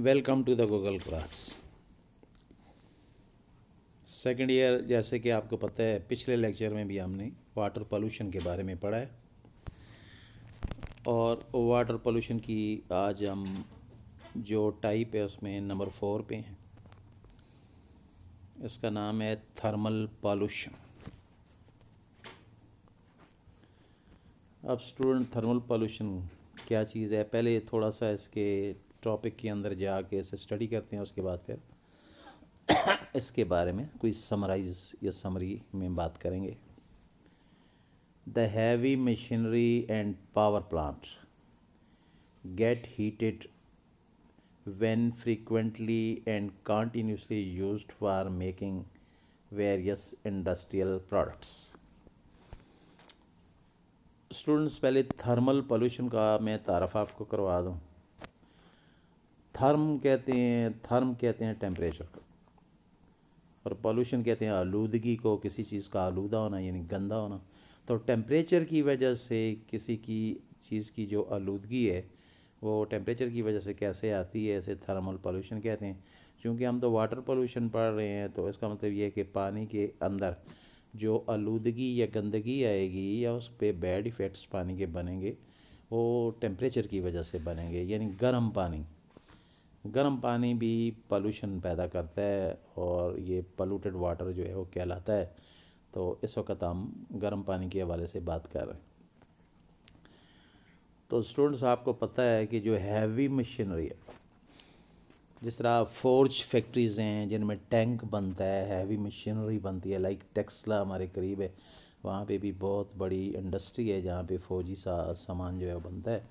Welcome to the Google class second year. जैसे कि आपको पता है, पिछले लेक्चर में भी हमने वाटर पोल्यूशन के बारे में पढ़ा है और वाटर पोल्यूशन की आज हम जो टाइप है उसमें नंबर 4 पे हैं। इसका नाम है थर्मल पोल्यूशन। अब स्टूडेंट, थर्मल पोल्यूशन क्या चीज़ है, पहले थोड़ा सा इसके टॉपिक के अंदर जाके इसे स्टडी करते हैं, उसके बाद फिर इसके बारे में कोई समराइज या समरी में बात करेंगे। The heavy machinery and power plant gate heated when frequently and continuously used for making various industrial products। Students, पहले थर्मल पोल्यूशन का मैं तारफ़ आपको करवा दूं। थर्म कहते हैं टेम्परेचर को, और पोल्यूशन कहते हैं आलूदगी को, किसी चीज़ का आलूदा होना यानी गंदा होना। तो टेम्परेचर की वजह से किसी की चीज़ की जो आलूदगी है वो टेम्परेचर की वजह से कैसे आती है, इसे थर्मल पोल्यूशन कहते हैं। क्योंकि हम तो वाटर पोल्यूशन पढ़ रहे हैं, तो इसका मतलब ये है कि पानी के अंदर जो आलूदगी या गंदगी आएगी या उस पर बैड इफ़ेक्ट्स पानी के बनेंगे, वो टेम्परेचर की वजह से बनेंगे। यानी गर्म पानी भी पोल्यूशन पैदा करता है और ये पोल्यूटेड वाटर जो है वो कहलाता है। तो इस वक्त हम गर्म पानी के हवाले से बात कर रहे हैं। तो स्टूडेंट्स, आपको पता है कि जो हैवी मशीनरी है, जिस तरह फोर्ज फैक्ट्रीज़ हैं जिनमें टैंक बनता है, हैवी मशीनरी बनती है, लाइक टेक्सला हमारे करीब है, वहाँ पे भी बहुत बड़ी इंडस्ट्री है जहाँ पे फौजी सामान जो है वो बनता है।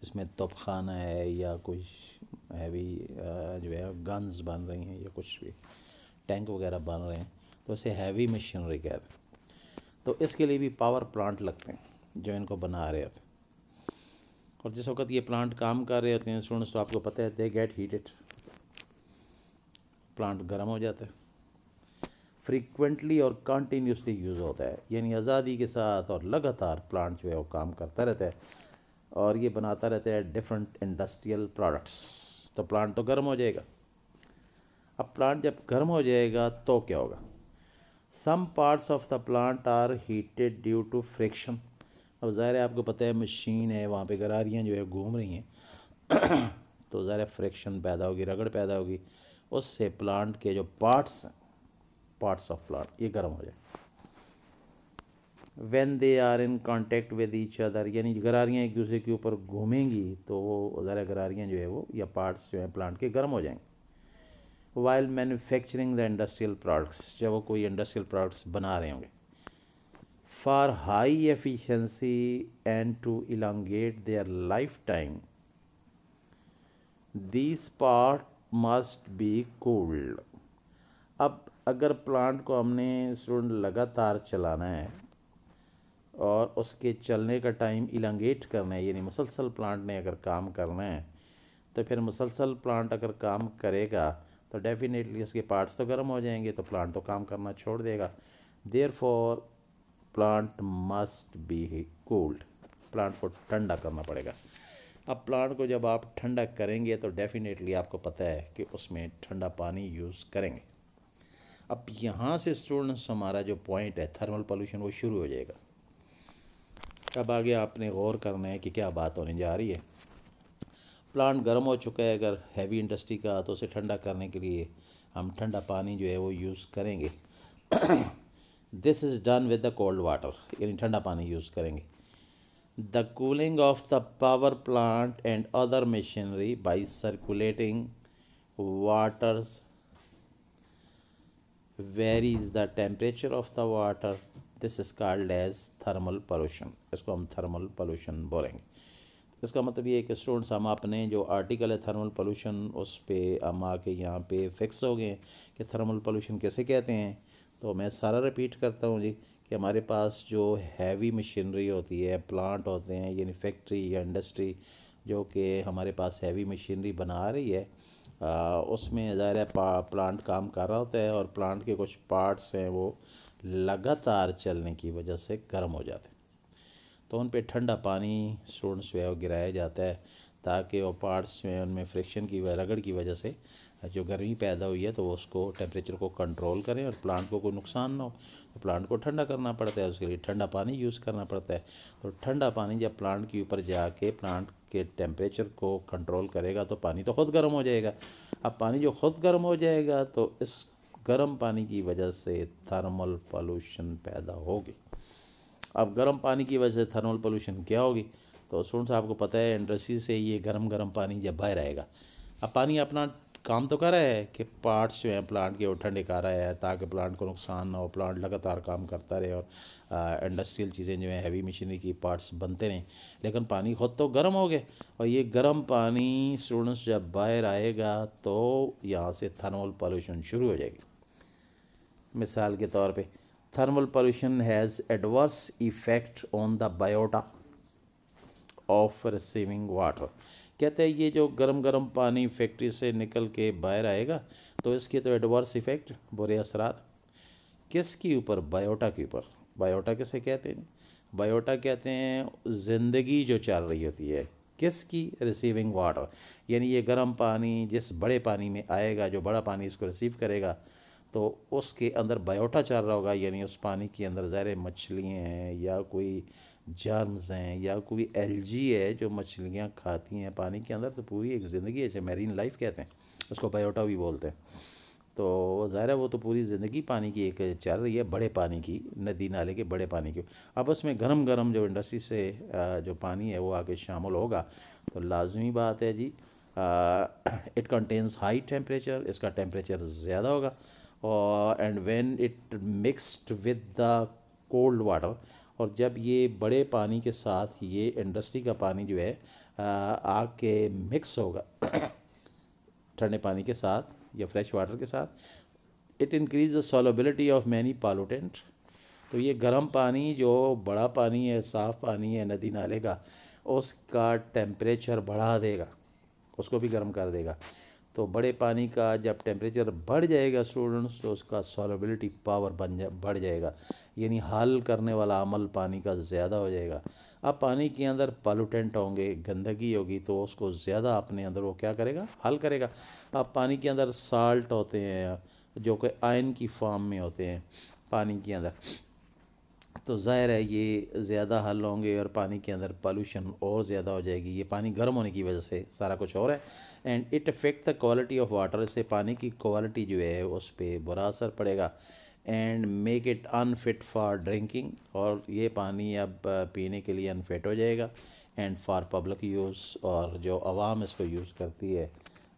इसमें तोपखाना है या कुछ हैवी जो है गन्स बन रही हैं या कुछ भी टैंक वगैरह बन रहे हैं, तो इसे हैवी मशीनरी कहते हैं। तो इसके लिए भी पावर प्लांट लगते हैं जो इनको बना रहे होते हैं। और जिस वक्त ये प्लांट काम कर रहे होते हैं स्टूडेंट्स, तो आपको पता है दे गेट हीटेड, प्लांट गर्म हो जाता है। फ्रीक्वेंटली और कंटिन्यूसली यूज़ होता है, यानी आज़ादी के साथ और लगातार प्लांट जो है वो काम करता रहता है और ये बनाता रहता है डिफरेंट इंडस्ट्रियल प्रोडक्ट्स। तो प्लांट तो गर्म हो जाएगा। अब प्लांट जब गर्म हो जाएगा तो क्या होगा? Some parts of the plant are heated due to friction. अब ज़ाहिर है, आपको पता है मशीन है, वहाँ पे गरारियाँ जो है घूम रही हैं तो ज़ाहिर फ्रिक्शन पैदा होगी, रगड़ पैदा होगी, उससे प्लांट के जो पार्ट्स ऑफ प्लांट ये गर्म हो जाए। When they are in contact with each other, यानी गरारियाँ एक दूसरे के ऊपर घूमेंगी तो वो ज़रा गरारियाँ जो है वो या पार्ट्स जो हैं प्लांट के गर्म हो जाएंगे। While manufacturing the industrial products, जब वो कोई इंडस्ट्रियल प्रोडक्ट्स बना रहे होंगे, for high efficiency and to elongate their lifetime, these part must be cooled। अब अगर प्लांट को हमने स्टूडेंट लगातार चलाना है और उसके चलने का टाइम इलांगेट करना है, यानी मुसलसल प्लांट ने अगर काम करना है, तो फिर मुसलसल प्लांट अगर काम करेगा तो डेफिनेटली उसके पार्ट्स तो गर्म हो जाएंगे, तो प्लांट तो काम करना छोड़ देगा। Therefore plant must be cooled, plant को ठंडा करना पड़ेगा। अब प्लांट को जब आप ठंडा करेंगे तो डेफिनेटली आपको पता है कि उसमें ठंडा पानी यूज़ करेंगे। अब यहाँ से स्टूडेंट्स हमारा जो पॉइंट है थर्मल पोल्यूशन वो शुरू हो जाएगा। अब आगे आपने गौर करना है कि क्या बात होने जा रही है। प्लांट गर्म हो चुका है अगर हैवी इंडस्ट्री का, तो उसे ठंडा करने के लिए हम ठंडा पानी जो है वो यूज़ करेंगे। This is done with the cold water, यानी ठंडा पानी यूज़ करेंगे। The cooling of the power plant and other machinery by circulating waters varies the temperature of the water, this is called as thermal pollution. इसको हम thermal pollution बोलेंगे। इसका मतलब ये है कि स्टूडेंट्स, हम अपने जो आर्टिकल है थर्मल पोल्यूशन उस पर हम आके यहाँ पे फिक्स हो गए कि थर्मल पोल्यूशन कैसे कहते हैं। तो मैं सारा रिपीट करता हूँ जी कि हमारे पास जो हैवी मशीनरी होती है, प्लांट होते हैं, यानी फैक्ट्री या इंडस्ट्री जो कि हमारे पास हैवी मशीनरी बना रही है, उसमें ज़ाहिर है प्लांट काम कर रहा होता है और प्लांट के कुछ पार्ट्स हैं वो लगातार चलने की वजह से गर्म हो जाते हैं, तो उन पे ठंडा पानी स्टूडेंट्स जो है वो गिराया जाता है ताकि वो पार्ट्स में उनमें फ्रिक्शन की रगड़ की वजह से जो गर्मी पैदा हुई है तो वो उसको टेम्परेचर को कंट्रोल करें और प्लांट को कोई नुकसान ना हो। तो प्लांट को ठंडा करना पड़ता है, उसके लिए ठंडा पानी यूज़ करना पड़ता है। तो ठंडा पानी जब प्लांट के ऊपर जाके प्लांट के टेम्परेचर को कंट्रोल करेगा तो पानी तो ख़ुद गर्म हो जाएगा। अब पानी जो ख़ुद गर्म हो जाएगा तो इस गर्म पानी की वजह से थर्मल पोल्यूशन पैदा होगी। अब गर्म पानी की वजह से थर्मल पोल्यूशन क्या होगी? तो स्टूडेंट्स आपको पता है इंडस्ट्री से ये गर्म पानी जब बाहर आएगा, अब पानी अपना काम तो कर रहा है कि पार्ट्स जो हैं प्लांट के वो ठंडे कर रहा है ताकि प्लांट को नुकसान ना हो, प्लांट लगातार काम करता रहे और इंडस्ट्रियल चीज़ें जो हैं हैवी मशीनरी की पार्ट्स बनते रहें। लेकिन पानी खुद तो गर्म हो गए और ये गर्म पानी स्टूडेंट्स जब बाहर आएगा तो यहाँ से थर्मल पोल्यूशन शुरू हो जाएगी। मिसाल के तौर पे thermal pollution has adverse effect on the biota of receiving water. कहते हैं ये जो गरम पानी फैक्ट्री से निकल के बाहर आएगा तो इसके तो एडवर्स इफ़ेक्ट, बुरे असरात किसके ऊपर? बायोटा के ऊपर। बायोटा किसे कहते हैं? बायोटा कहते हैं ज़िंदगी जो चल रही होती है किसकी? Receiving water. यानी ये गर्म पानी जिस बड़े पानी में आएगा, जो बड़ा पानी इसको रिसीव करेगा तो उसके अंदर बायोटा चल रहा होगा, यानी उस पानी के अंदर ज़ाहिर मछलियाँ हैं या कोई जर्म्स हैं या कोई एल्गी है जो मछलियाँ खाती हैं पानी के अंदर। तो पूरी एक ज़िंदगी है, जैसे मैरीन लाइफ कहते हैं, उसको बायोटा भी बोलते हैं। तो ज़ाहिर है वो तो पूरी ज़िंदगी पानी की एक चल रही है, बड़े पानी की, नदी नाले के बड़े पानी की। अब उसमें गरम जो इंडस्ट्री से जो पानी है वो आके शामिल होगा तो लाजमी बात है जी इट कंटेन्स हाई टेम्परेचर, इसका टेम्परेचर ज़्यादा होगा और and when it mixed with the cold water, और जब ये बड़े पानी के साथ ये इंडस्ट्री का पानी जो है आके मिक्स होगा ठंडे पानी के साथ या फ्रेश वाटर के साथ, it increase the solubility of many pollutant. तो ये गर्म पानी जो बड़ा पानी है, साफ़ पानी है नदी नाले का, उसका टेम्परेचर बढ़ा देगा, उसको भी गर्म कर देगा। तो बड़े पानी का जब टेम्परेचर बढ़ जाएगा स्टूडेंट्स तो उसका सॉल्युबिलिटी पावर बढ़ जाएगा, यानी हल करने वाला अमल पानी का ज़्यादा हो जाएगा। अब पानी के अंदर पॉल्यूटेंट होंगे, गंदगी होगी तो उसको ज़्यादा अपने अंदर वो क्या करेगा? हल करेगा। अब पानी के अंदर साल्ट होते हैं जो कि आयन की फॉर्म में होते हैं पानी के अंदर, तो ज़ाहिर है ये ज़्यादा हल होंगे और पानी के अंदर पोल्यूशन और ज़्यादा हो जाएगी। ये पानी गर्म होने की वजह से सारा कुछ हो रहा है and it affect the quality of water. इससे पानी की क्वालिटी जो है उस पर बुरा असर पड़ेगा and make it unfit for drinking, और ये पानी अब पीने के लिए अनफिट हो जाएगा एंड फॉर पब्लिक यूज़, और जो आवाम इसको यूज़ करती है,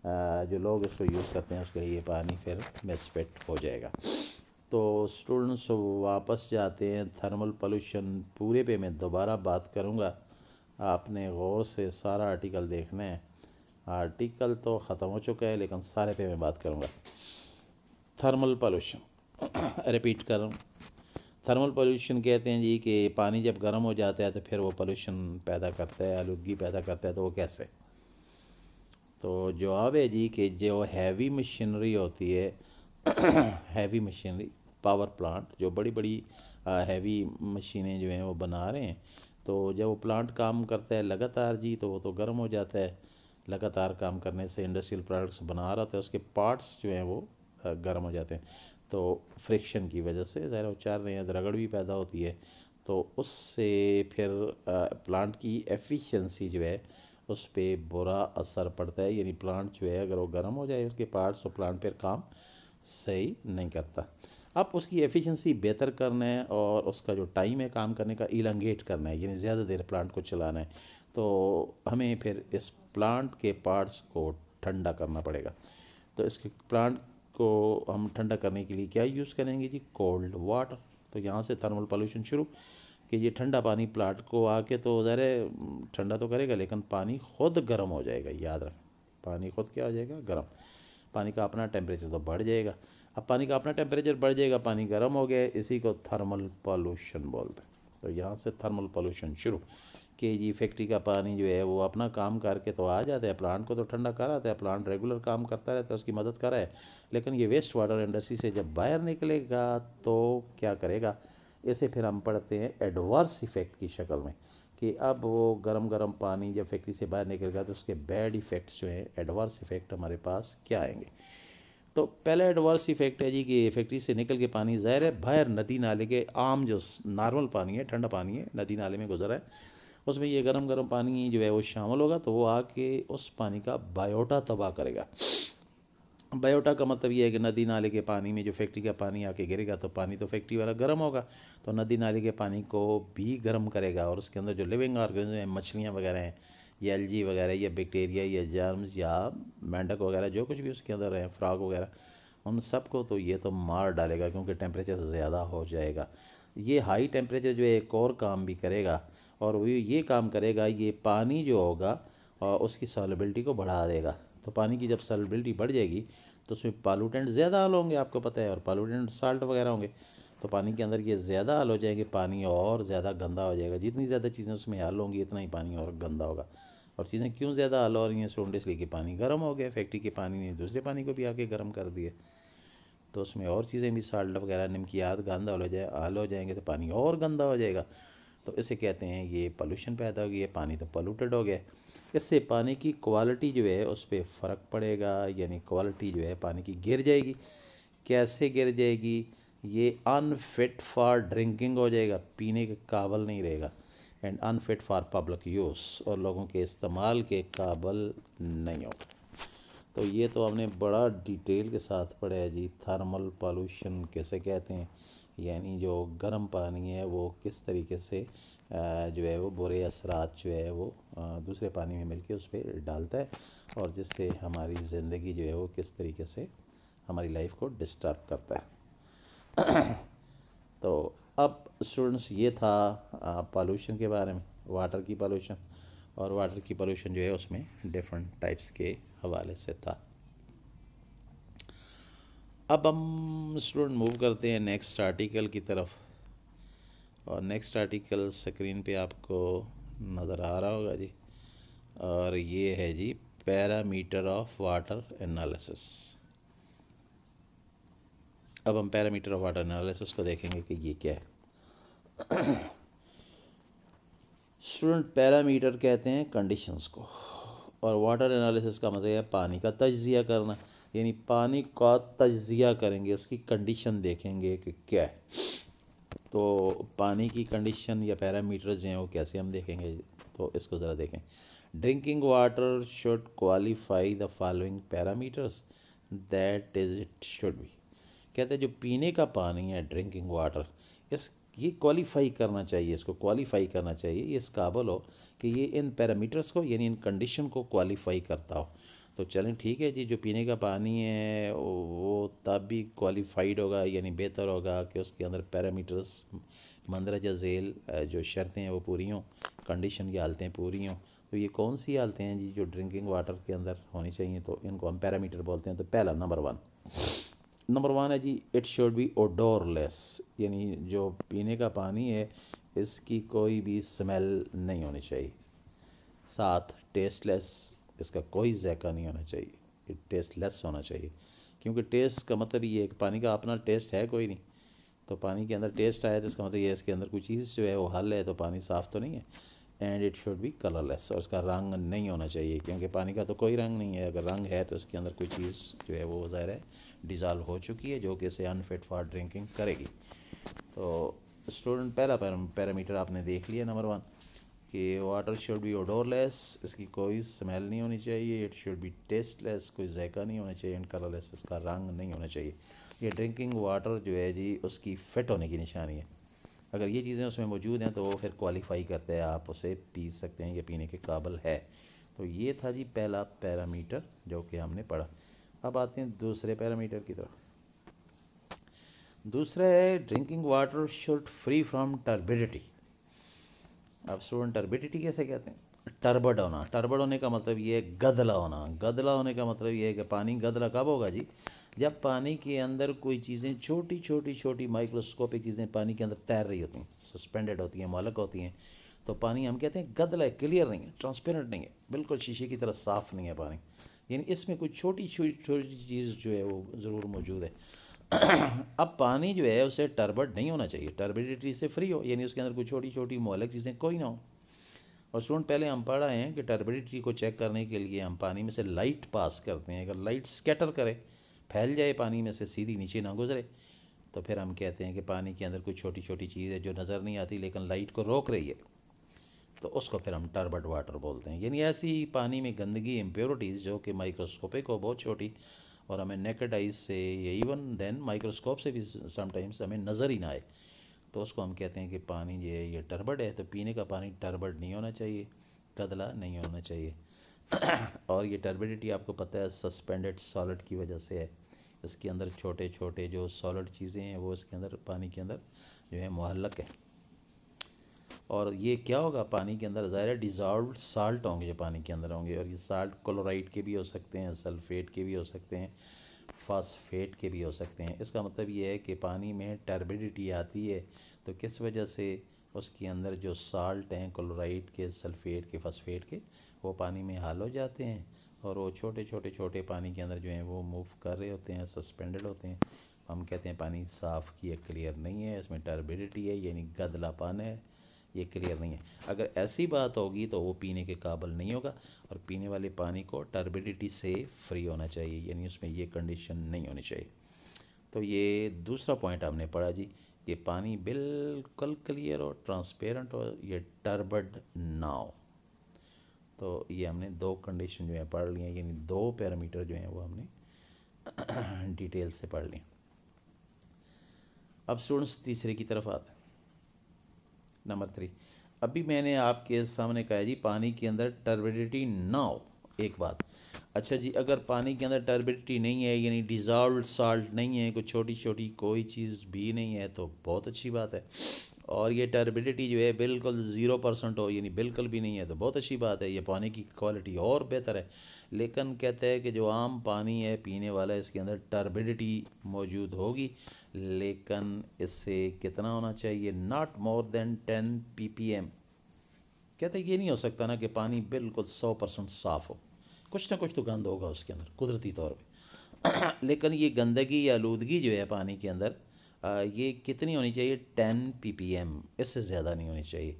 जो लोग इसको यूज़ करते हैं उसके लिए ये पानी फिर मिसफिट हो जाएगा। तो स्टूडेंट्स वापस जाते हैं थर्मल पोल्यूशन पूरे पे मैं दोबारा बात करूँगा, आपने गौर से सारा आर्टिकल देखना है। आर्टिकल तो ख़त्म हो चुका है लेकिन सारे पे मैं बात करूँगा। थर्मल पोल्यूशन रिपीट कर रहा हूँ, थर्मल पोल्यूशन कहते हैं जी कि पानी जब गर्म हो जाता है तो फिर वो पोल्यूशन पैदा करता है, आलूदगी पैदा करता है। तो वो कैसे? तो जवाब है जी कि जो हैवी मशीनरी होती है हैवी मशीनरी, पावर प्लांट, जो बड़ी बड़ी हैवी मशीनें जो हैं वो बना रहे हैं, तो जब वो प्लांट काम करता है लगातार जी तो वो तो गर्म हो जाता है। लगातार काम करने से इंडस्ट्रियल प्रोडक्ट्स बना रहा होता है, उसके पार्ट्स जो हैं वो गर्म हो जाते हैं। तो फ्रिक्शन की वजह से ज़ाहिर वो चल रहे हैं, रगड़ भी पैदा होती है, तो उससे फिर प्लांट की एफिशिएंसी जो है उस पर बुरा असर पड़ता है। यानी प्लांट जो है अगर वो गर्म हो जाए उसके पार्ट्स, तो प्लांट फिर काम सही नहीं करता। अब उसकी एफिशिएंसी बेहतर करना है और उसका जो टाइम है काम करने का इलांगेट करना है, यानी ज़्यादा देर प्लांट को चलाना है, तो हमें फिर इस प्लांट के पार्ट्स को ठंडा करना पड़ेगा। तो इसके प्लांट को हम ठंडा करने के लिए क्या यूज़ करेंगे जी? Cold water. तो यहाँ से थर्मल पोल्यूशन शुरू कि ये ठंडा पानी प्लांट को आके तो ज़रा ठंडा तो करेगा लेकिन पानी ख़ुद गर्म हो जाएगा। याद रखें, पानी ख़ुद क्या हो जाएगा? गर्म। पानी का अपना टेम्परेचर तो बढ़ जाएगा। अब पानी का अपना टेम्परेचर बढ़ जाएगा, पानी गर्म हो गया, इसी को थर्मल पोल्यूशन बोलते हैं। तो यहाँ से थर्मल पोल्यूशन शुरू कि जी फैक्ट्री का पानी जो है वो अपना काम करके तो आ जाता है, प्लांट को तो ठंडा कर आता है, प्लांट रेगुलर काम करता रहता है, उसकी मदद कर रहा है, लेकिन ये वेस्ट वाटर इंडस्ट्री से जब बाहर निकलेगा तो क्या करेगा? इसे फिर हम पढ़ते हैं एडवर्स इफ़ेक्ट की शक्ल में कि अब वो गरम गरम पानी जब फैक्ट्री से बाहर निकलेगा तो उसके बैड इफ़ेक्ट्स जो हैं, एडवर्स इफ़ेक्ट हमारे पास क्या आएंगे। तो पहला एडवर्स इफ़ेक्ट है जी कि फैक्ट्री से निकल के पानी ज़ाहिर है बाहर नदी नाले के आम जो नॉर्मल पानी है, ठंडा पानी है, नदी नाले में गुजरा है, उसमें ये गरम गरम पानी जो है वो शामिल होगा तो वो आके उस पानी का बायोटा तबाह करेगा। बायोटा का मतलब ये है कि नदी नाले के पानी में जो फैक्ट्री का पानी आके गिरेगा तो पानी तो फैक्ट्री वाला गर्म होगा, तो नदी नाले के पानी को भी गर्म करेगा और उसके अंदर जो लिविंग ऑर्गेनिज्म हैं, मछलियाँ वगैरह हैं या एल्गी वगैरह या बैक्टीरिया या जर्म्स या मेंढक वगैरह जो कुछ भी उसके अंदर है, फ्रॉग वगैरह, उन सबको तो ये तो मार डालेगा क्योंकि टेम्परेचर ज़्यादा हो जाएगा। ये हाई टेम्परेचर जो है एक और काम भी करेगा और वो ये काम करेगा, ये पानी जो होगा और उसकी सॉलिबिलिटी को बढ़ा देगा। तो पानी की जब सॉलिबिलिटी बढ़ जाएगी तो उसमें पॉल्यूटेंट ज़्यादा हल होंगे, आपको पता है, और पॉल्यूटेंट साल्ट वगैरह होंगे तो पानी के अंदर ये ज़्यादा हल हो जाएंगे, पानी और ज़्यादा गंदा हो जाएगा। जितनी ज़्यादा चीज़ें उसमें हल होंगी इतना ही पानी और गंदा होगा। और चीज़ें क्यों ज़्यादा हल हो रही हैं स्टूडेंट, इसलिए कि पानी गर्म हो गया, फैक्ट्री के पानी ने दूसरे पानी को भी आके गर्म कर दिया, तो उसमें और चीज़ें भी साल्ट वगैरह नमकियात गंदा हल हो जाएंगे तो पानी और गंदा हो जाएगा। तो इसे कहते हैं ये पोल्यूशन पैदा हो गया, पानी तो पोल्यूटेड हो गया। इससे पानी की क्वालिटी जो है उस पर फ़र्क पड़ेगा, यानी क्वालिटी जो है पानी की गिर जाएगी। कैसे गिर जाएगी, ये अनफिट फॉर ड्रिंकिंग हो जाएगा, पीने के काबिल नहीं रहेगा, and unfit for public use, और लोगों के इस्तेमाल के काबिल नहीं होगा। तो ये तो हमने बड़ा डिटेल के साथ पढ़ा है जी, थर्मल पॉल्यूशन कैसे कहते हैं, यानी जो गर्म पानी है वो किस तरीके से जो है वो बुरे असरात जो है वो दूसरे पानी में मिलके उस पर डालता है और जिससे हमारी ज़िंदगी जो है वो किस तरीके से हमारी लाइफ को डिस्टर्ब करता है। तो अब स्टूडेंट्स ये था पॉल्यूशन के बारे में, वाटर की पॉल्यूशन, और वाटर की पॉल्यूशन जो है उसमें डिफरेंट टाइप्स के हवाले से था। अब हम स्टूडेंट मूव करते हैं नेक्स्ट आर्टिकल की तरफ, और नेक्स्ट आर्टिकल स्क्रीन पे आपको नज़र आ रहा होगा जी, और ये है G parameter of water analysis. अब हम पैरामीटर ऑफ वाटर एनालिसिस को देखेंगे कि ये क्या है। स्टूडेंट पैरामीटर कहते हैं कंडीशंस को, और वाटर एनालिसिस का मतलब है पानी का तज्जिया करना, यानी पानी का तज्जिया करेंगे, उसकी कंडीशन देखेंगे कि क्या है। तो पानी की कंडीशन या पैरामीटर्स जो हैं वो कैसे हम देखेंगे, तो इसको ज़रा देखें। Drinking water should qualify the following parameters, that is it should be. कहते हैं जो पीने का पानी है, ड्रिंकिंग वाटर, ये क्वालिफाई करना चाहिए, इसको क्वालिफाई करना चाहिए, ये इस काबिल हो कि ये इन पैरामीटर्स को यानी इन कंडीशन को क्वालिफाई करता हो। तो चलें ठीक है जी, जो पीने का पानी है वो तब भी क्वालिफाइड होगा, यानी बेहतर होगा कि उसके अंदर पैरामीटर्स मंदरजा झेल जो शर्तें हैं वो पूरी हों, कंडीशन की हालतें पूरी हों। तो ये कौन सी हालतें हैं जी जो ड्रिंकिंग वाटर के अंदर होनी चाहिए, तो इनको हम पैरामीटर बोलते हैं। तो पहला नंबर वन है जी, इट शुड बी ओडोरलेस, यानी जो पीने का पानी है इसकी कोई भी स्मेल नहीं होनी चाहिए। साथ टेस्टलेस, इसका कोई जायका नहीं होना चाहिए, ये टेस्टलेस होना चाहिए, क्योंकि टेस्ट का मतलब ये है कि पानी का अपना टेस्ट है कोई नहीं, तो पानी के अंदर टेस्ट आया तो इसका मतलब ये है इसके अंदर कोई चीज़ जो है वो हल है, तो पानी साफ़ तो नहीं है। And it should be colourless, और उसका रंग नहीं होना चाहिए, क्योंकि पानी का तो कोई रंग नहीं है, अगर रंग है तो इसके अंदर कोई चीज़ जो है वो ज़ाहिर है डिज़ाल्व हो चुकी है जो कि इसे अनफिट फॉर ड्रिंकिंग करेगी। तो स्टूडेंट पहला पैरामीटर आपने देख लिया, नंबर वन, कि वाटर शुड बी ओडोरलेस, इसकी कोई स्मेल नहीं होनी चाहिए। इट शुड बी टेस्टलेस, कोई जायका नहीं होना चाहिए। एंड कलरलेस, इसका रंग नहीं होना चाहिए। ये ड्रिंकिंग वाटर जो है जी उसकी फ़िट होने की निशानी है। अगर ये चीज़ें उसमें मौजूद हैं तो वो फिर क्वालिफाई करते हैं, आप उसे पी सकते हैं, ये पीने के काबिल है। तो ये था जी पहला पैरामीटर जो कि हमने पढ़ा। अब आते हैं दूसरे पैरामीटर की तरफ। दूसरा है drinking water should free from turbidity. अब स्टूडेंट टर्बिडिटी कैसे कहते हैं? टर्बड होना, टर्बड होने का मतलब ये है गदला होना। गदला होने का मतलब ये है कि पानी गदला कब होगा जी, जब पानी के अंदर कोई चीज़ें छोटी छोटी छोटी माइक्रोस्कोपिक चीज़ें पानी के अंदर तैर रही होती हैं, सस्पेंडेड होती हैं, मोलक होती हैं, तो पानी हम कहते हैं गदला है, क्लियर नहीं है, ट्रांसपेरेंट नहीं है, बिल्कुल शीशे की तरह साफ़ नहीं है पानी, यानी इसमें कुछ छोटी छोटी छोटी चीज़ जो है वो ज़रूर मौजूद है। अब पानी जो है उसे टर्बड नहीं होना चाहिए, टर्बिडिटी से फ्री हो, यानी उसके अंदर कुछ छोटी छोटी मोलक चीज़ें कोई ना हो। और स्टूडेंट पहले हम पढ़ आए हैं कि टर्बिडिटी को चेक करने के लिए हम पानी में से लाइट पास करते हैं। अगर लाइट स्कैटर करे, फैल जाए पानी में से, सीधी नीचे ना गुजरे, तो फिर हम कहते हैं कि पानी के अंदर कोई छोटी छोटी चीज़ है जो नज़र नहीं आती लेकिन लाइट को रोक रही है, तो उसको फिर हम टर्बड वाटर बोलते हैं। यानी ऐसी पानी में गंदगी, इम्प्योरिटीज़ जो कि माइक्रोस्कोपिक हो, बहुत छोटी, और हमें नेकेड आइज से या इवन देन माइक्रोस्कोप से भी समटाइम्स हमें नज़र ही ना आए, तो उसको हम कहते हैं कि पानी ये टर्बड है। तो पीने का पानी टर्बड नहीं होना चाहिए, कदला नहीं होना चाहिए। और ये टर्बिडिटी आपको पता है सस्पेंडेड सॉलिड की वजह से है। इसके अंदर छोटे छोटे जो सॉलिड चीज़ें हैं वो इसके अंदर, पानी के अंदर जो है मुहल्लक है। और ये क्या होगा, पानी के अंदर ज़ाहिर है डिज़ॉल्व्ड साल्ट होंगे जो पानी के अंदर होंगे, और ये साल्ट क्लोराइड के भी हो सकते हैं, सल्फेट के भी हो सकते हैं, फास्फेट के भी हो सकते हैं। इसका मतलब ये है कि पानी में टर्बिडिटी आती है तो किस वजह से, उसके अंदर जो साल्ट हैं, क्लोराइड के, सल्फेट के, फास्फेट के, वो पानी में हाल हो जाते हैं, और वो छोटे छोटे छोटे पानी के अंदर जो हैं वो मूव कर रहे होते हैं, सस्पेंडेड होते हैं। हम कहते हैं पानी साफ़ किया, क्लियर नहीं है, इसमें टर्बिडिटी है, यानी गदलापन है, ये क्लियर नहीं है। अगर ऐसी बात होगी तो वो पीने के काबिल नहीं होगा, और पीने वाले पानी को टर्बिडिटी से फ्री होना चाहिए, यानी उसमें ये कंडीशन नहीं होनी चाहिए। तो ये दूसरा पॉइंट आपने पढ़ा जी, कि पानी बिल्कुल क्लियर हो, ट्रांसपेरेंट हो, ये टर्बड ना हो। तो ये हमने दो कंडीशन जो है पढ़ ली हैं, यानी दो पैरामीटर जो हैं वो हमने डिटेल से पढ़ लिए। अब स्टूडेंट्स तीसरे की तरफ आते हैं, नंबर 3। अभी मैंने आपके सामने कहा जी पानी के अंदर टर्बिडिटी ना हो, एक बात। अच्छा जी, अगर पानी के अंदर टर्बिडिटी नहीं है, यानी डिज़ॉल्व्ड साल्ट नहीं है, कोई छोटी छोटी कोई चीज़ भी नहीं है, तो बहुत अच्छी बात है। और ये टर्बिडिटी जो है बिल्कुल 0% हो, यानी बिल्कुल भी नहीं है, तो बहुत अच्छी बात है, ये पानी की क्वालिटी और बेहतर है। लेकिन कहते हैं कि जो आम पानी है पीने वाला, इसके अंदर टर्बिडिटी मौजूद होगी, लेकिन इससे कितना होना चाहिए, नॉट मोर देन 10 ppm। कहते हैं ये नहीं हो सकता ना कि पानी बिल्कुल 100% साफ़ हो, कुछ ना कुछ तो गंद होगा उसके अंदर कुदरती तौर पे। लेकिन ये गंदगी या आलूदगी जो है पानी के अंदर, ये कितनी होनी चाहिए, 10 ppm, इससे ज़्यादा नहीं होनी चाहिए।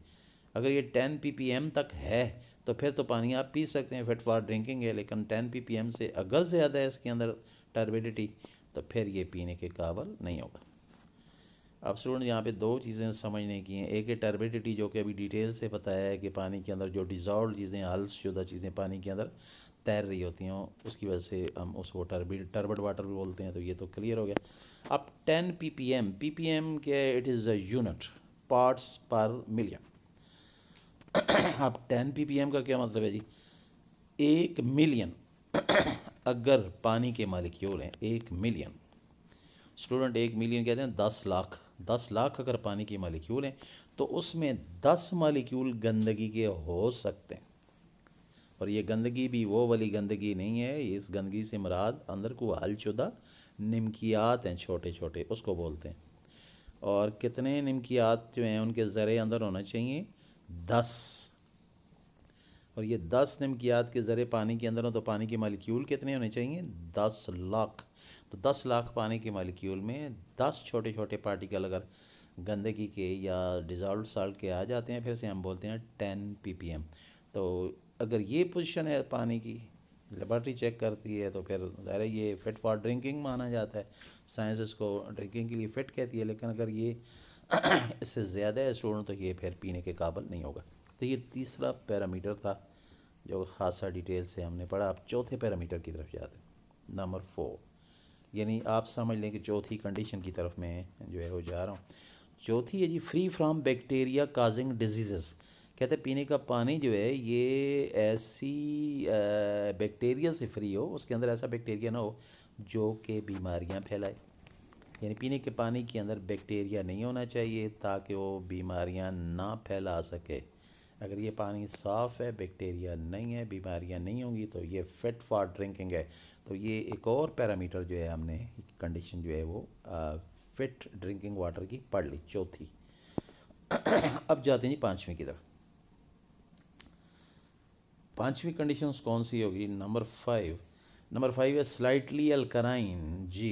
अगर ये 10 ppm तक है तो फिर तो पानी आप पी सकते हैं, फिट फॉर ड्रिंकिंग है। लेकिन 10 ppm से अगर ज़्यादा है इसके अंदर टर्बिडिटी, तो फिर ये पीने के काबिल नहीं होगा। अब स्टूडेंट यहाँ पे दो चीज़ें समझने की हैं। एक है टर्बिडिटी, जो कि अभी डिटेल से बताया है कि पानी के अंदर जो डिज़ॉल्व चीज़ें, हल शुदा चीज़ें पानी के अंदर तैर रही होती हैं, उसकी वजह से हम उसको टर्बड वाटर भी बोलते हैं। तो ये तो क्लियर हो गया। अब 10 ppm, ppm के it is a unit, parts पर मिलियन। अब 10 ppm का क्या मतलब है जी, 1 मिलियन अगर पानी के मालिक्यूल हैं, 1 मिलियन स्टूडेंट, 1 मिलियन कहते हैं 10 लाख। 10 लाख अगर पानी के मालिक्यूल हैं तो उसमें 10 मालिक्यूल गंदगी के हो सकते हैं। और ये गंदगी भी वो वाली गंदगी नहीं है, इस गंदगी से मुराद अंदर को हलचुदा निमकियात हैं, छोटे छोटे, उसको बोलते हैं। और कितने निमकियात जो हैं उनके ज़रे अंदर होना चाहिए, 10। और ये 10 निमकियात के ज़रे पानी के अंदर हो तो पानी के मालिक्यूल कितने होने चाहिए, 10 लाख। तो 10 लाख पानी के मालिक्यूल में 10 छोटे छोटे पार्टिकल अगर गंदगी के या डिज़ॉल्व्ड साल्ट के आ जाते हैं, फिर से हम बोलते हैं 10 ppm। तो अगर ये पोजीशन है पानी की, लेबॉर्ट्री चेक करती है, तो फिर ज़ाहिर है ये फ़िट फॉर ड्रिंकिंग माना जाता है, साइंस इसको ड्रिंकिंग के लिए फ़िट कहती है। लेकिन अगर ये इससे ज़्यादा है स्टूडेंट, तो ये फिर पीने के काबिल नहीं होगा। तो ये तीसरा पैरामीटर था जो ख़ासा डिटेल से हमने पढ़ा। अब चौथे पैरामीटर की तरफ जाते हैं, नंबर 4। यानी आप समझ लें कि चौथी कंडीशन की तरफ मैं जो है वो जा रहा हूँ। चौथी है जी, free from bacteria causing disease. कहते हैं पीने का पानी जो है ये ऐसी बैक्टीरिया से फ्री हो, उसके अंदर ऐसा बैक्टीरिया ना हो जो कि बीमारियाँ फैलाए। यानी पीने के पानी के अंदर बैक्टीरिया नहीं होना चाहिए ताकि वो बीमारियाँ ना फैला सके। अगर ये पानी साफ़ है, बैक्टीरिया नहीं है, बीमारियाँ नहीं होंगी, तो ये फ़िट फॉर ड्रिंकिंग है। तो ये एक और पैरामीटर जो है हमने कंडीशन जो है वो फ़िट ड्रिंकिंग वाटर की पढ़ ली, चौथी। अब जाते हैं जी पाँचवीं की तरफ। पाँचवीं कंडीशंस कौन सी होगी, नंबर 5। नंबर 5 है स्लाइटली अल्कलाइन। जी,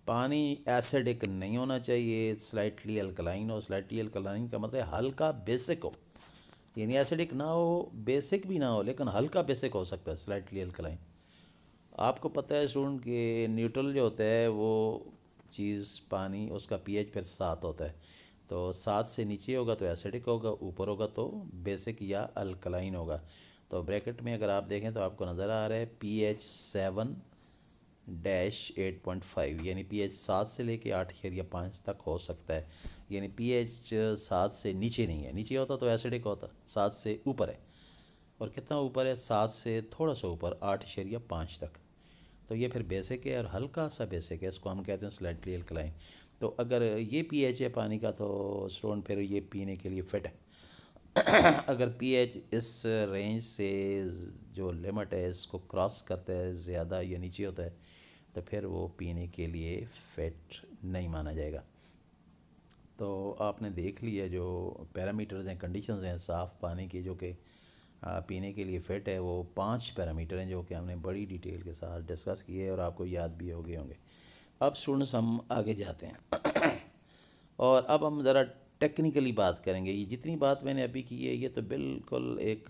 पानी एसिडिक नहीं होना चाहिए, स्लाइटली अल्कलाइन हो। स्लाइटली अल्कलाइन का मतलब हल्का बेसिक हो, यानी एसिडिक ना हो, बेसिक भी ना हो, लेकिन हल्का बेसिक हो सकता है, स्लाइटली अल्कलाइन। आपको पता है स्टूडेंट कि न्यूट्रल जो होता है वो चीज़ पानी, उसका पीएच फिर 7 होता है। तो 7 से नीचे होगा तो एसिडिक होगा, ऊपर होगा तो बेसिक या अल्कलाइन होगा। तो ब्रैकेट में अगर आप देखें तो आपको नज़र आ रहा है pH 7-8.5, यानी pH 7 से लेके 8.5 तक हो सकता है। यानी pH 7 से नीचे नहीं है, नीचे होता तो एसिडिक होता, 7 से ऊपर है। और कितना ऊपर है? 7 से थोड़ा सा ऊपर, 8.5 तक। तो ये फिर बेसिक है और हल्का सा बेसिक है, इसको हम कहते हैं स्लाइटली अल्कलाइन। तो अगर ये पीएच है पानी का तो स्टूडेंट फिर ये पीने के लिए फिट है। अगर पीएच इस रेंज से जो लिमिट है इसको क्रॉस करता है, ज़्यादा या नीचे होता है, तो फिर वो पीने के लिए फिट नहीं माना जाएगा। तो आपने देख लिया जो पैरामीटर्स हैं, कंडीशंस हैं साफ़ पानी की जो कि पीने के लिए फ़िट है, वो 5 पैरामीटर हैं जो कि हमने बड़ी डिटेल के साथ डिस्कस किए और आपको याद भी हो गए होंगे। अब स्टूडेंट्स हम आगे जाते हैं और अब हम ज़रा टेक्निकली बात करेंगे। ये जितनी बात मैंने अभी की है ये तो बिल्कुल एक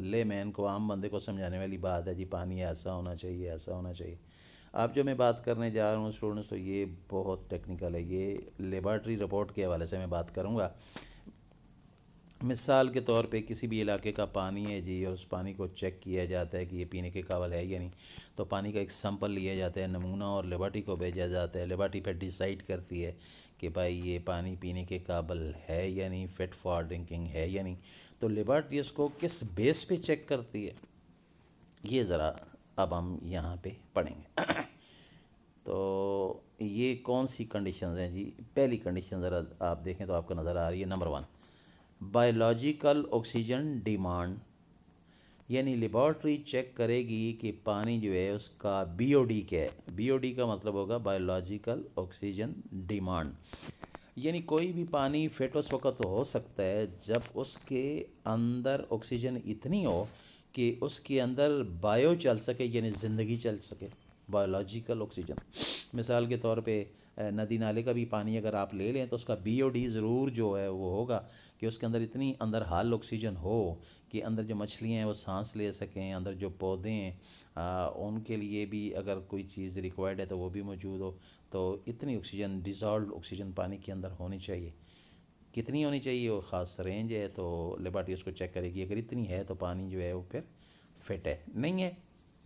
लेमैन को, आम बंदे को समझाने वाली बात है जी, पानी ऐसा होना चाहिए, ऐसा होना चाहिए। आप जो मैं बात करने जा रहा हूँ स्टूडेंट्स, तो ये बहुत टेक्निकल है। ये लेबॉर्ट्री रिपोर्ट के हवाले से मैं बात करूँगा। मिसाल के तौर पे किसी भी इलाके का पानी है जी, और उस पानी को चेक किया जाता है कि ये पीने के काबिल है या नहीं। तो पानी का एक सैंपल लिया जाता है, नमूना, और लेबॉर्ट्री को भेजा जाता है। लेबॉर्ट्री फिर डिसाइड करती है कि भाई ये पानी पीने के काबिल है या नहीं, फिट फॉर ड्रिंकिंग है या नहीं। तो लेबॉर्ट्री इसको किस बेस पे चेक करती है, ये ज़रा अब हम यहाँ पे पढ़ेंगे। तो ये कौन सी कंडीशंस हैं जी? पहली कंडीशन ज़रा आप देखें तो आपको नज़र आ रही है, नंबर 1, बायोलॉजिकल ऑक्सीजन डिमांड। यानी लेबॉर्ट्री चेक करेगी कि पानी जो है उसका बीओडी क्या है। बीओडी का मतलब होगा बायोलॉजिकल ऑक्सीजन डिमांड। यानी कोई भी पानी फिट उस वक्त हो सकता है जब उसके अंदर ऑक्सीजन इतनी हो कि उसके अंदर बायो चल सके, यानी ज़िंदगी चल सके। बायोलॉजिकल ऑक्सीजन, मिसाल के तौर पे नदी नाले का भी पानी अगर आप ले लें तो उसका बीओडी ज़रूर जो है वो होगा कि उसके अंदर इतनी अंदर हाल ऑक्सीजन हो कि अंदर जो मछलियाँ हैं वो सांस ले सकें, अंदर जो पौधे हैं उनके लिए भी अगर कोई चीज़ रिक्वायर्ड है तो वो भी मौजूद हो। तो इतनी ऑक्सीजन, डिज़ॉल्व ऑक्सीजन पानी के अंदर होनी चाहिए। कितनी होनी चाहिए वो ख़ास रेंज है, तो लेबॉर्ट्री उसको चेक करेगी। अगर इतनी है तो पानी जो है वो फिर फिट है, नहीं है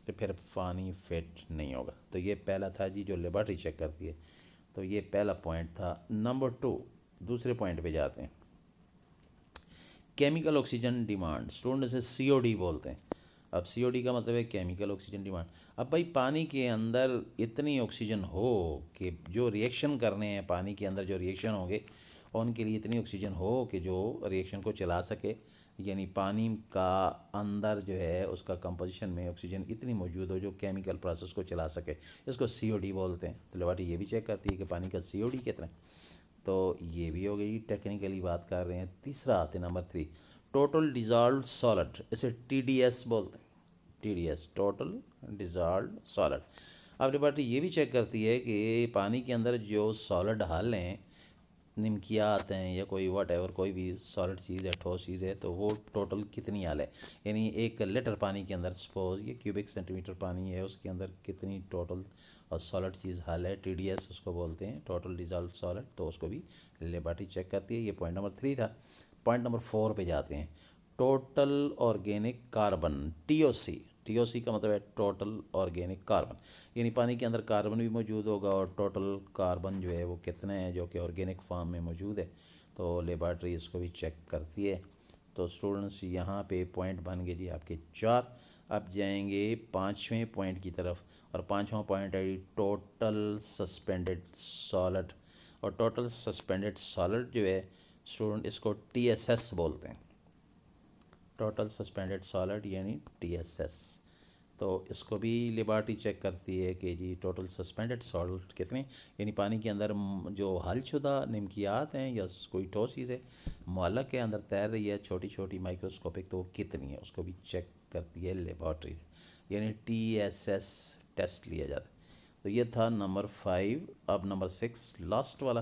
तो फिर पानी फिट नहीं होगा। तो ये पहला था जी जो लेबॉर्ट्री चेक करती है। तो ये पहला पॉइंट था। नंबर 2, दूसरे पॉइंट पे जाते हैं। केमिकल ऑक्सीजन डिमांड, स्टूडेंट इसे सीओडी बोलते हैं। अब सीओडी का मतलब है केमिकल ऑक्सीजन डिमांड। अब भाई पानी के अंदर इतनी ऑक्सीजन हो कि जो रिएक्शन करने हैं, पानी के अंदर जो रिएक्शन होंगे उनके लिए इतनी ऑक्सीजन हो कि जो रिएक्शन को चला सके। यानी पानी का अंदर जो है उसका कंपोजिशन में ऑक्सीजन इतनी मौजूद हो जो केमिकल प्रोसेस को चला सके, इसको सीओडी बोलते हैं। तो लेबॉर्ट्री ये भी चेक करती है कि पानी का सीओडी कितना है। तो ये भी हो गई, टेक्निकली बात कर रहे हैं। तीसरा आते हैं नंबर 3, टोटल डिज़ॉल्व्ड सॉलिड, इसे टीडीएस बोलते हैं। TDS, total dissolved solid. अब लेबॉर्ट्री ये भी चेक करती है कि पानी के अंदर जो सॉलिड हाल हैं, निमकियात हैं या कोई वट एवर, कोई भी सॉलिड चीज़ है, ठोस चीज़ है, तो वो टोटल कितनी हाल है। यानी 1 लीटर पानी के अंदर सपोज ये क्यूबिक सेंटीमीटर पानी है, उसके अंदर कितनी टोटल और सॉलिड चीज़ हाल है, टीडीएस उसको बोलते हैं, टोटल डिज़ॉल्व सॉलिड। तो उसको भी लेबॉर्ट्री चेक करती है। ये पॉइंट नंबर 3 था। पॉइंट नंबर 4 पे जाते हैं। Total organic carbon, TOC. TOC का मतलब है टोटल ऑर्गेनिक कार्बन। यानी पानी के अंदर कार्बन भी मौजूद होगा और टोटल कार्बन जो है वो कितने हैं जो कि ऑर्गेनिक फॉर्म में मौजूद है। तो लेबॉर्ट्री इसको भी चेक करती है। तो स्टूडेंट्स यहाँ पे पॉइंट बन गए जी आपके 4। अब जाएंगे 5वें पॉइंट की तरफ, और 5वां पॉइंट है टोटल सस्पेंडेड सॉलिड। और टोटल सस्पेंडेड सॉलिड जो है स्टूडेंट, इसको टीएसएस बोलते हैं। टोटल सस्पेंडेड सॉलिड यानी टीएसएस। तो इसको भी लेबॉर्ट्री चेक करती है कि जी टोटल सस्पेंडेड सॉल्ट कितने, यानी पानी के अंदर जो हलशुदा निमकियात हैं या कोई ठोस चीज़ है मुअल्लक़ के अंदर तैर रही है छोटी छोटी माइक्रोस्कोपिक, तो वो कितनी है उसको भी चेक करती है लेबॉर्ट्री। यानी टीएसएस टेस्ट लिया जाता है। तो ये था नंबर 5। अब नंबर 6 लास्ट वाला,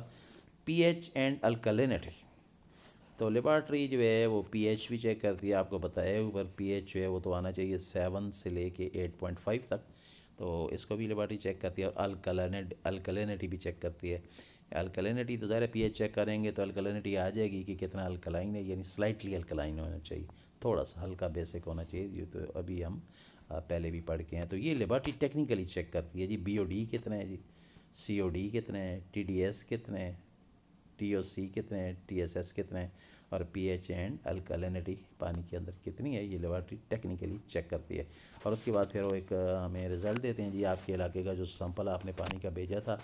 पीएच एंड अल्कलिनिटी। तो लेबॉर्ट्री जो है वो पीएच भी चेक करती है, आपको बताया ऊपर पीएच जो है वो तो आना चाहिए 7 से लेके 8.5 तक। तो इसको भी लेबॉर्ट्री चेक करती है। और अल्कलिनिटी भी चेक करती है। अल्कलिनिटी तो ज़ाहिर है पीएच चेक करेंगे तो अल्कलिनिटी आ जाएगी कि कितना अल्कलाइन है, यानी स्लाइटली अल्कलाइन होना चाहिए, थोड़ा सा हल्का बेसिक होना चाहिए। ये तो अभी हम पहले भी पढ़ के हैं। तो ये लेबॉर्ट्री टेक्निकली चेक करती है जी। बीओडी कितना है जी, सीओडी कितने हैं, टीडीएस कितने हैं, टीओसी कितने हैं, टीएसएस कितने हैं, और पीएच एंड अल्कलिनिटी पानी के अंदर कितनी है, ये लेबॉर्ट्री टेक्निकली चेक करती है। और उसके बाद फिर वो एक हमें रिज़ल्ट देते हैं जी, आपके इलाके का जो सैंपल आपने पानी का भेजा था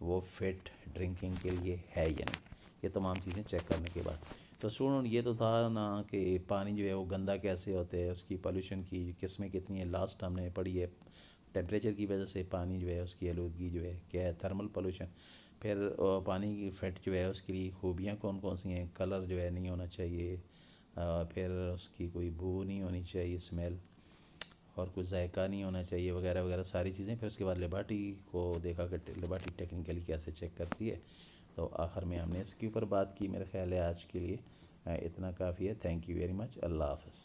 वो फिट ड्रिंकिंग के लिए है या नहीं। ये तमाम चीज़ें चेक करने के बाद तो स्टूडेंट ये तो था ना कि पानी जो है वो गंदा कैसे होते हैं, उसकी पोल्यूशन की किस्में कितनी है, लास्ट हमने पढ़ी है। टेम्परेचर की वजह से पानी जो है उसकी आलूदगी जो है क्या है, थर्मल पोल्यूशन। फिर पानी की फ़ेट जो है उसके लिए खूबियाँ कौन कौन सी हैं, कलर जो है नहीं होना चाहिए, फिर उसकी कोई बू नहीं होनी चाहिए, स्मेल, और कुछ जायका नहीं होना चाहिए, वगैरह वगैरह सारी चीज़ें। फिर उसके बाद लेबॉर्ट्री को देखा कि लेबॉर्ट्री टेक्निकली कैसे चेक करती है। तो आखिर में हमने इसके ऊपर बात की। मेरा ख्याल है आज के लिए इतना काफ़ी है। Thank you very much. अल्लाह हाफ़िज़।